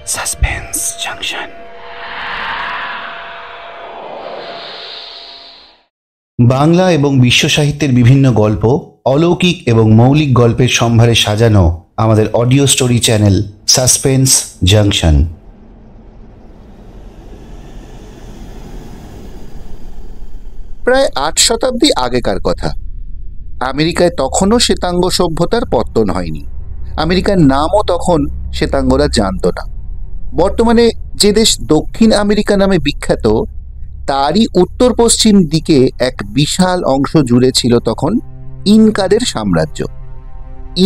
Suspense junction. Bangla এবং বিশ্ব সাহিত্যের বিভিন্ন গল্প, অলৌকিক এবং মৌলিক গল্পের সম্ভারে সাজানো আমাদের audio story channel suspense junction. প্রায় ৮ শতাব্দী আগেকার কথা। আমেরিকায় তখনও শ্বেতাঙ্গ সভ্যতার পত্তন হয়নি। আমেরিকার নামও তখন শ্বেতাঙ্গরা জানত না। বর্তমানে যে দেশ দক্ষিণ আমেরিকা নামে বিখ্যাত, তারই উত্তর পশ্চিম দিকে এক বিশাল অংশ জুড়ে ছিল তখন ইনকাদের সাম্রাজ্য।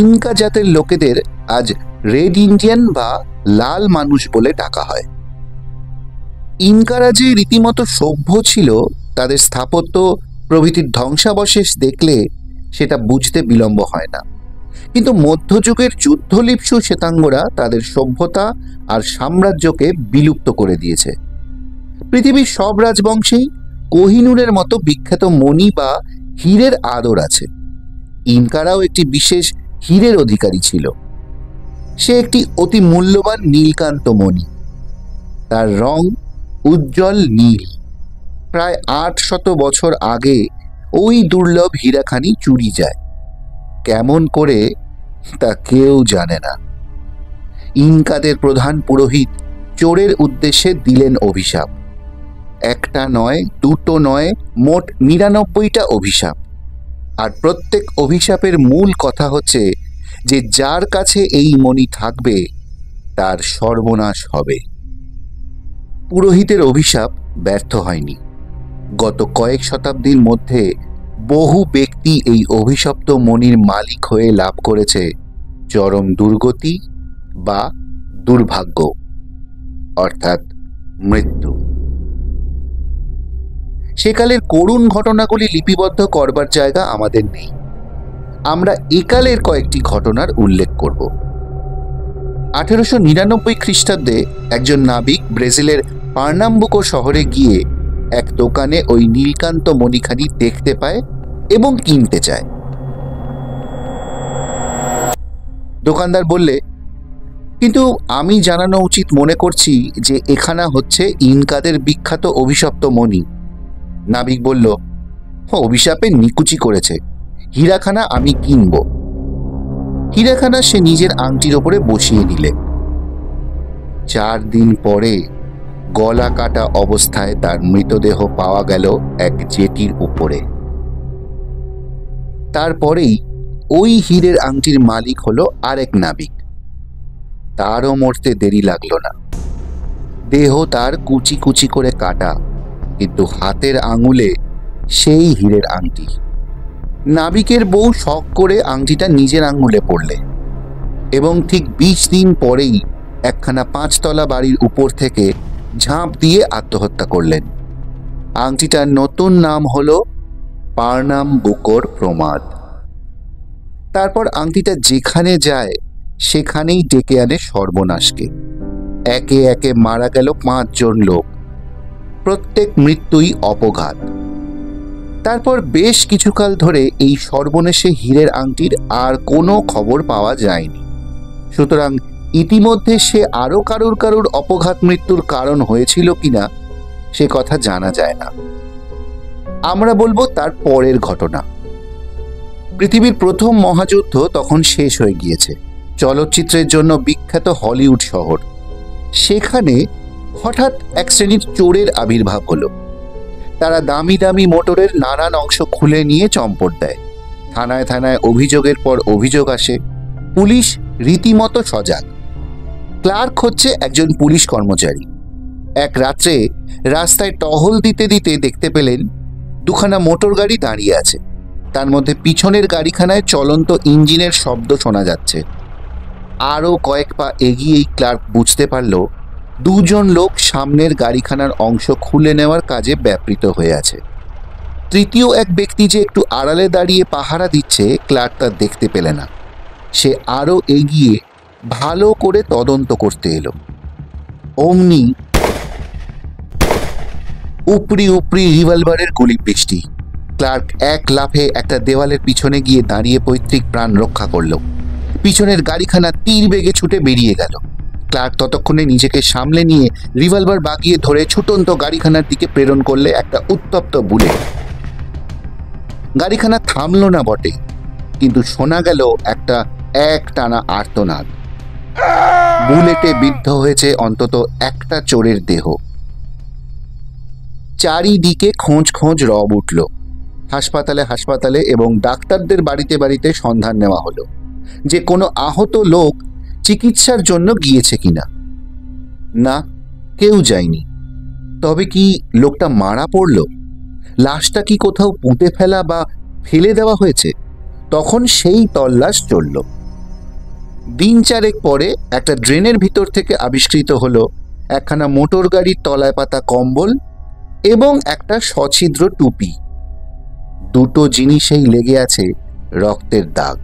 ইনকা জাতের লোকেদের আজ রেড ইন্ডিয়ান বা লাল মানুষ বলে ডাকা হয়। ইনকারা যে রীতিমতো সভ্য ছিল, তাদের স্থাপত্য প্রভৃতির ধ্বংসাবশেষ দেখলে সেটা বুঝতে বিলম্ব হয় না। কিন্তু মধ্যযুগের যুদ্ধলিপ্সু শ্বেতাঙ্গরা তাদের সভ্যতা আর সাম্রাজ্যকে বিলুপ্ত করে দিয়েছে। পৃথিবীর সব রাজবংশেই কোহিনূরের মতো বিখ্যাত মণি বা হীরের আদর আছে। ইনকারাও একটি বিশেষ হীরের অধিকারী ছিল। সে একটি অতি মূল্যবান নীলকান্ত মণি। তার রং উজ্জ্বল নীল। প্রায় ৮০০ বছর আগে ওই দুর্লভ হীরাখানি চুরি যায়। কেমন করে তা কেউ জানে না। ইনকাদের প্রধান পুরোহিত চোরের উদ্দেশ্যে দিলেন অভিশাপ। একটা নয়, দুটো নয়, মোট ৯৯টা অভিশাপ। আর প্রত্যেক অভিশাপের মূল কথা হচ্ছে যে যার কাছে এই মণি থাকবে তার সর্বনাশ হবে। পুরোহিতের অভিশাপ ব্যর্থ হয়নি। গত কয়েক শতাব্দীর মধ্যে বহু ব্যক্তি এই অভিশপ্ত মণির মালিক হয়ে লাভ করেছে চরম দুর্গতি বা দুর্ভাগ্য, অর্থাৎ মৃত্যু। সেকালের করুণ ঘটনাগুলি লিপিবদ্ধ করবার জায়গা আমাদের নেই। আমরা একালের কয়েকটি ঘটনার উল্লেখ করব। 1899 খ্রিস্টাব্দে একজন নাবিক ব্রাজিলের পার্নাম্বুকো শহরে গিয়ে এক দোকানে ওই নীলকান্ত মণিখানি দেখতে পায় এবং কিনতে চায়। দোকানদার বললে, কিন্তু আমি জানানো উচিত মনে করছি যে এখানা হচ্ছে ইনকাদের বিখ্যাত অভিশপ্ত মণি। নাবিক বলল, অভিশাপে নিকুচি করেছে, হীরাখানা আমি কিনব। হীরাখানা সে নিজের আংটির ওপরে বসিয়ে নিলে। 4 দিন পরে গলা কাটা অবস্থায় তার মৃতদেহ পাওয়া গেল এক জেটির উপরে। তারপরেই ওই হীরের আংটির মালিক হলো আরেক নাবিক। তারও মরতে দেরি লাগলো না। দেহ তার কুচি কুচি করে কাটা, কিন্তু হাতের আঙুলে সেই হীরের আংটি। নাবিকের বউ শখ করে আংটিটা নিজের আঙুলে পড়লে এবং ঠিক 20 দিন পরেই একখানা 5 তলা বাড়ির উপর থেকে ঝাঁপ দিয়ে আত্মহত্যা করলেন। আংটিটার নতুন নাম হলো পার্নাম্বুকোর প্রমাদ। তারপর আংটিটা যেখানে যায় সেখানেই ডেকে আনে সর্বনাশকে। একে একে মারা গেল 5 জন লোক। প্রত্যেক মৃত্যুই অপঘাত। তারপর বেশ কিছুকাল ধরে এই সর্বনেশে হীরের আংটির আর কোনো খবর পাওয়া যায়নি। সুতরাং ইতিমধ্যে সে আরো কারুর অপঘাত মৃত্যুর কারণ হয়েছিল কিনা সে কথা জানা যায় না। আমরা বলবো তার পরের ঘটনা। পৃথিবীর প্রথম মহাযুদ্ধ তখন শেষ হয়ে গিয়েছে। চলচ্চিত্রের জন্য বিখ্যাত হলিউড শহর, সেখানে হঠাৎ এক শ্রেণীর চোরের আবির্ভাব হলো। তারা দামি দামি মোটরের নানান অংশ খুলে নিয়ে চম্পট দেয়। থানায় থানায় অভিযোগের পর অভিযোগ আসে। পুলিশ রীতিমতো সজাগ। ক্লার্ক হচ্ছে একজন পুলিশ কর্মচারী। এক রাত্রে রাস্তায় টহল দিতে দিতে দেখতে পেলেন 2খানা মোটর গাড়ি দাঁড়িয়ে আছে। তার মধ্যে পিছনের গাড়িখানায় চলন্ত ইঞ্জিনের শব্দ শোনা যাচ্ছে। আরও কয়েক পা এগিয়েই ক্লার্ক বুঝতে পারল 2 জন লোক সামনের গাড়িখানার অংশ খুলে নেওয়ার কাজে ব্যাপৃত হয়ে আছে। তৃতীয় এক ব্যক্তি যে একটু আড়ালে দাঁড়িয়ে পাহারা দিচ্ছে, ক্লার্ক তা দেখতে পেলে না। সে আরও এগিয়ে ভালো করে তদন্ত করতে এলো। অমনি উপরি রিভলভারের গুলি বৃষ্টি। ক্লার্ক এক লাফে একটা দেওয়ালের পিছনে গিয়ে দাঁড়িয়ে পৈতৃক প্রাণ রক্ষা করল। পিছনের গাড়িখানা তীর বেগে ছুটে বেরিয়ে গেল। ক্লার্ক ততক্ষণে নিজেকে সামলে নিয়ে রিভলভার বাগিয়ে ধরে ছুটন্ত গাড়িখানার দিকে প্রেরণ করলে একটা উত্তপ্ত বুলেট। গাড়িখানা থামলো না বটে, কিন্তু শোনা গেল একটা একটানা আর্তনাদ। বুলেটে বিদ্ধ হয়েছে অন্তত একটা চোরের দেহ। চারিদিকে খোঁজ খোঁজ রব উঠল। হাসপাতালে হাসপাতালে এবং ডাক্তারদের বাড়িতে বাড়িতে সন্ধান নেওয়া হলো যে কোনো আহত লোক চিকিৎসার জন্য গিয়েছে কিনা। না, কেউ যায়নি। তবে কি লোকটা মারা পড়ল? লাশটা কি কোথাও পুঁতে ফেলা বা ফেলে দেওয়া হয়েছে? তখন সেই তল্লাশ চলল। দিন চারেক পরে একটা ড্রেনের ভিতর থেকে আবিষ্কৃত হলো একখানা মোটর গাড়ির তলায় পাতা কম্বল এবং একটা সছিদ্র টুপি। দুটো জিনিসেই লেগে আছে রক্তের দাগ।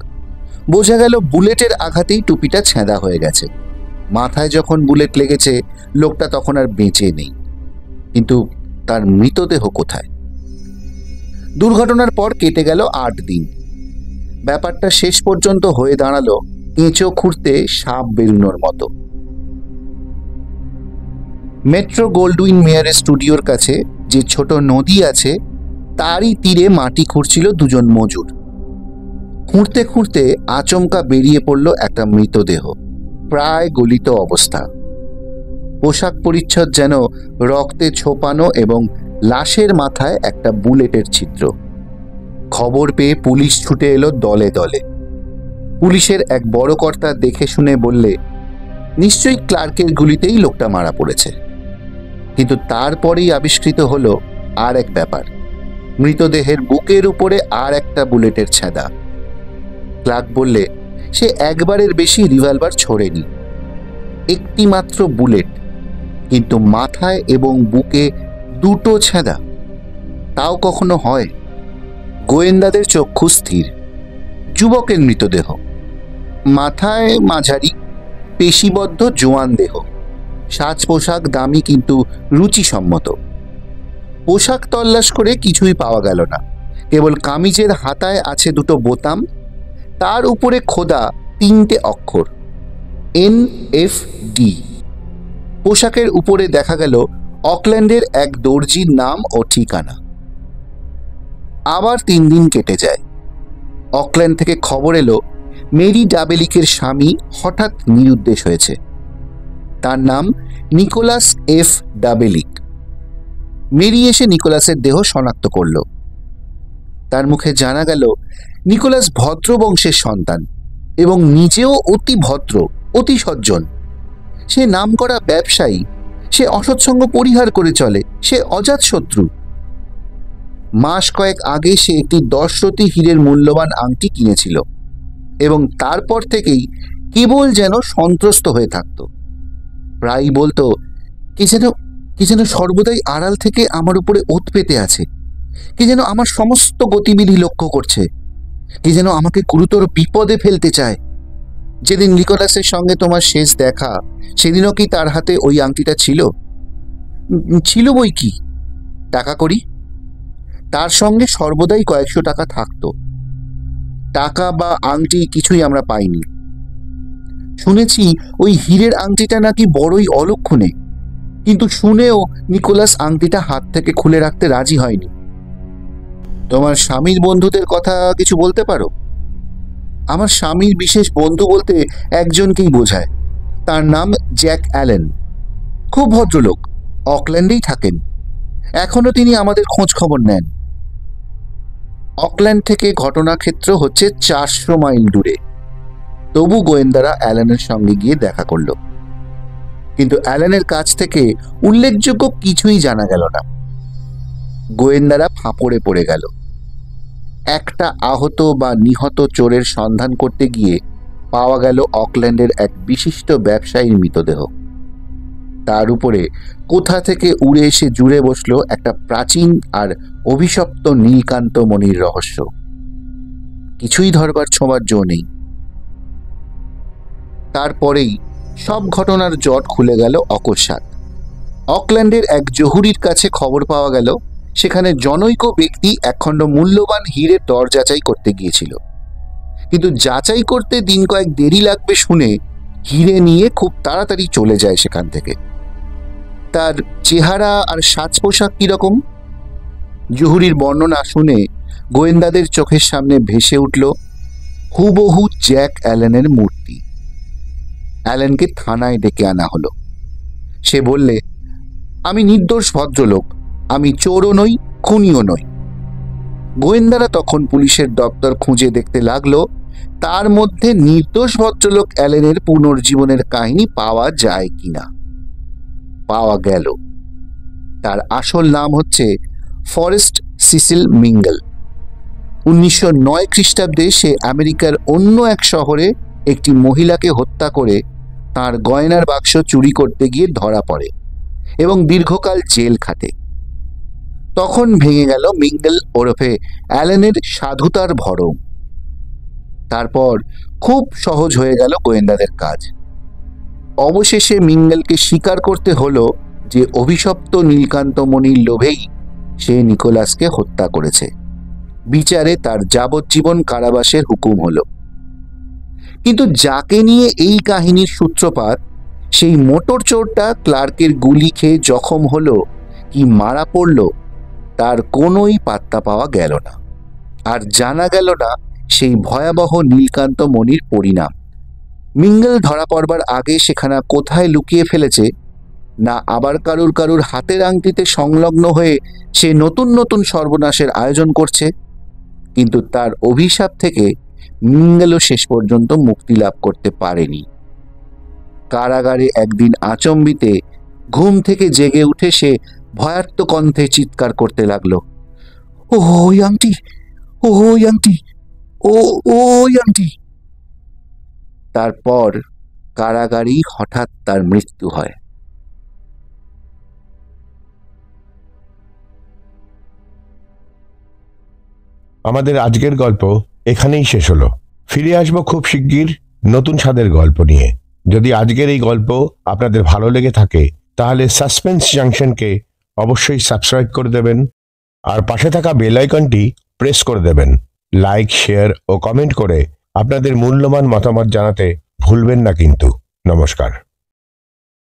বোঝা গেল বুলেটের আঘাতেই টুপিটা ছেঁদা হয়ে গেছে। মাথায় যখন বুলেট লেগেছে লোকটা তখন আর বেঁচে নেই, কিন্তু তার মৃতদেহ কোথায়? দুর্ঘটনার পর কেটে গেল 8 দিন। ব্যাপারটা শেষ পর্যন্ত হয়ে দাঁড়ালো কেঁচো খুঁড়তে সাপ বেরুনোর মতো। মেট্রো গোল্ডউইন মেয়ারের স্টুডিওর কাছে যে ছোট নদী আছে তারই তীরে মাটি খুঁড়ছিল দুজন মজুর। খুঁড়তে খুঁড়তে আচমকা বেরিয়ে পড়ল একটা মৃতদেহ, প্রায় গলিত অবস্থা। পোশাক পরিচ্ছদ যেন রক্তে ছোপানো এবং লাশের মাথায় একটা বুলেটের ছিদ্র। খবর পেয়ে পুলিশ ছুটে এলো দলে দলে। পুলিশের এক বড় কর্তা দেখে শুনে বললে, নিশ্চয়ই ক্লার্কের গুলিতেই লোকটা মারা পড়েছে। কিন্তু তারপরেই আবিষ্কৃত হলো আর এক ব্যাপার, মৃতদেহের বুকের উপরে আর একটা বুলেটের ছেঁদা। ক্লার্ক বললে সে একবারের বেশি রিভলভার ছোড়েনি, একটি মাত্র বুলেট, কিন্তু মাথায় এবং বুকে দুটো ছেঁদা। তাও কখনো হয়? গোয়েন্দাদের চক্ষু স্থির। যুবকের মৃতদেহ, মাথায় মাঝারি, পেশিবদ্ধ জোয়ান দেহ, সাজ পোশাক দামি কিন্তু রুচিসম্মত। পোশাক তল্লাশ করে কিছুই পাওয়া গেল না, কেবল কামিজের হাতায় আছে দুটো বোতাম, তার উপরে খোদা 3টে অক্ষর NFD। পোশাকের উপরে দেখা গেল অকল্যান্ডের এক দর্জির নাম ও ঠিকানা। আবার 3 দিন কেটে যায়। অকল্যান্ড থেকে খবর এলো মেরি ডাবেলিকের স্বামী হঠাৎ নিরুদ্দেশ হয়েছে। তার নাম নিকোলাস F. ডাবেলিক। মেরি এসে নিকোলাসের দেহ শনাক্ত করল। তার মুখে জানা গেল নিকোলাস ভদ্র বংশের সন্তান এবং নিজেও অতি ভদ্র, অতি সজ্জন। সে নামকরা ব্যবসায়ী, সে অসৎসঙ্গ পরিহার করে চলে, সে অজাত শত্রু। মাস কয়েক আগে সে একটি 10 রতি হীরের মূল্যবান আংটি কিনেছিল এবং তারপর থেকেই কেবল যেন সন্ত্রস্ত হয়ে থাকত। প্রায়ই বলতো, কি যেন সর্বদাই আড়াল থেকে আমার উপরে ওত পেতে আছে, কি যেন আমার সমস্ত গতিবিধি লক্ষ্য করছে, কি যেন আমাকে গুরুতর বিপদে ফেলতে চায়। যেদিন নিকোলাসের সঙ্গে তোমার শেষ দেখা, সেদিনও কি তার হাতে ওই আংটিটা ছিল? ছিল বই কি, টাকা করি। তার সঙ্গে সর্বদাই কয়েকশো টাকা থাকতো। টাকা বা আংটি কিছুই আমরা পাইনি। শুনেছি ওই হীরের আংটিটা নাকি বড়ই অলক্ষণে, কিন্তু শুনেও নিকোলাস আংটিটা হাত থেকে খুলে রাখতে রাজি হয়নি। তোমার স্বামীর বন্ধুদের কথা কিছু বলতে পারো? আমার স্বামীর বিশেষ বন্ধু বলতে একজনকেই বোঝায়। তার নাম জ্যাক অ্যালেন। খুব ভদ্রলোক, অকল্যান্ডেই থাকেন। এখনো তিনি আমাদের খোঁজ খবর নেন। অকল্যান্ড থেকে ঘটনাক্ষেত্র হচ্ছে 400 মাইল দূরে। তবু গোয়েন্দারা অ্যালেনের সঙ্গে গিয়ে দেখা করল, কিন্তু অ্যালেনের কাছ থেকে উল্লেখযোগ্য কিছুই জানা গেল না। গোয়েন্দারা ফাঁপড়ে পড়ে গেল। একটা আহত বা নিহত চোরের সন্ধান করতে গিয়ে পাওয়া গেল অকল্যান্ডের এক বিশিষ্ট ব্যবসায়ীর মৃতদেহ। তার উপরে কোথা থেকে উড়ে এসে জুড়ে বসলো একটা প্রাচীন আর অভিশপ্ত নীলকান্ত মণির রহস্য। কিছুই ধরবার ছোঁবার জো নেই। তারপরেই সব ঘটনার জট খুলে গেল অকস্মাৎ। অকল্যান্ডের এক জহুরির কাছে খবর পাওয়া গেল সেখানে জনৈক ব্যক্তি একখণ্ড মূল্যবান হীরের দর যাচাই করতে গিয়েছিল, কিন্তু যাচাই করতে দিন কয়েক দেরি লাগবে শুনে হিরে নিয়ে খুব তাড়াতাড়ি চলে যায় সেখান থেকে। তার চেহারা আর সাজ পোশাক কিরকম? জহুরির বর্ণনা শুনে গোয়েন্দাদের চোখের সামনে ভেসে উঠল হুবহু জ্যাক অ্যালেনের মূর্তি। অ্যালেনকে থানায় ডেকে আনা হলো। সে বললে, আমি নির্দোষ ভদ্রলোক, আমি চোরও নই, খুনিও নই। গোয়েন্দারা তখন পুলিশের দপ্তর খুঁজে দেখতে লাগলো তার মধ্যে নির্দোষ ভদ্রলোক অ্যালেনের পুনর্জীবনের কাহিনী পাওয়া যায় কিনা। পাওয়া গেল। তার আসল নাম হচ্ছে ফরেস্ট সিসিল মিঙ্গল। 1909 খ্রিস্টাব্দে সে আমেরিকার অন্য এক শহরে একটি মহিলাকে হত্যা করে তার গয়নার বাক্স চুরি করতে গিয়ে ধরা পড়ে এবং দীর্ঘকাল জেল খাটে। তখন ভেঙে গেল মিঙ্গল ওরফে অ্যালেনের সাধুতার ভরম। তারপর খুব সহজ হয়ে গেল গোয়েন্দাদের কাজ। অবশেষে মিঙ্গলকে স্বীকার করতে হলো যে অভিশপ্ত নীলকান্তমণির লোভেই সে নিকোলাসকে হত্যা করেছে। বিচারে তার যাবজ্জীবন কারাবাসের হুকুম হলো। কিন্তু যাকে নিয়ে এই কাহিনীর সূত্রপাত, সেই মোটর চোরটা ক্লার্কের গুলি খেয়ে জখম হলো কি মারা পড়ল, তার কোনোই পাত্তা পাওয়া গেল না। আর জানা গেল না সেই ভয়াবহ নীলকান্তমণির পরিণাম। মিঙ্গল ধরা পড়বার আগে সেখানে কোথায় লুকিয়ে ফেলেছে, না আবার কারুর হাতের আংটিতে সংলগ্ন হয়ে সে নতুন নতুন সর্বনাশের আয়োজন করছে। কিন্তু তার অভিশাপ থেকে মিঙ্গলও শেষ পর্যন্ত মুক্তি লাভ করতে পারেনি। কারাগারে একদিন আচম্বিতে ঘুম থেকে জেগে উঠে সে ভয়ার্ত কণ্ঠে চিৎকার করতে লাগলো, ওই আংটি, ওই আংটি, ওই আংটি। তারপর কারাগারেই হঠাৎ তার মৃত্যু হয়। আমাদের আজকের গল্প এখানেই শেষ হলো। ফিরে আসবো খুব শিগগির নতুন স্বাদের গল্প নিয়ে। যদি আজকের এই গল্প আপনাদের ভালো লেগে থাকে তাহলে সাসপেন্স জাংশনকে অবশ্যই সাবস্ক্রাইব করে দেবেন আর পাশে থাকা বেল আইকনটি প্রেস করে দেবেন। লাইক, শেয়ার ও কমেন্ট করে আপনাদের মূল্যবান মতামত জানাতে ভুলবেন না কিন্তু। নমস্কার।